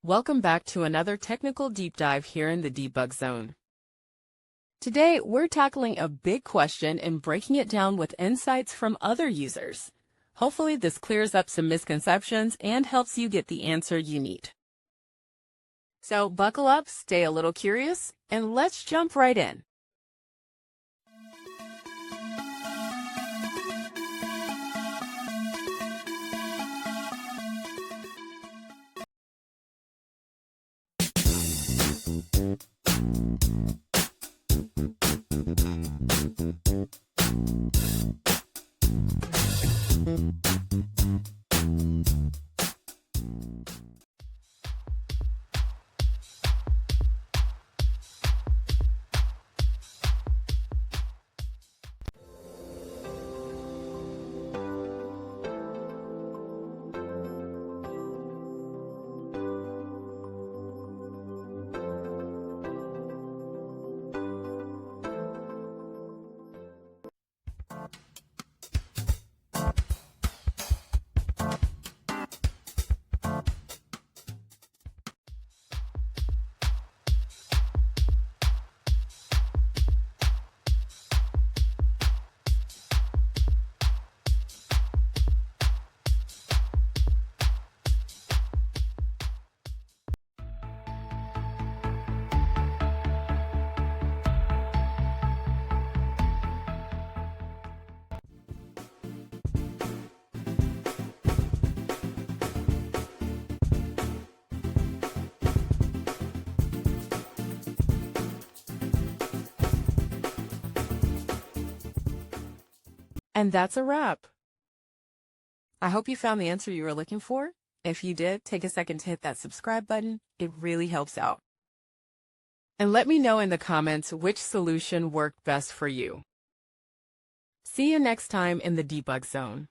Welcome back to another technical deep dive here in the debug zone. Today, we're tackling a big question and breaking it down with insights from other users. Hopefully, this clears up some misconceptions and helps you get the answer you need. So buckle up, stay a little curious, and let's jump right in. And that's a wrap. I hope you found the answer you were looking for. If you did, take a second to hit that subscribe button. It really helps out. And let me know in the comments which solution worked best for you. See you next time in the debug zone.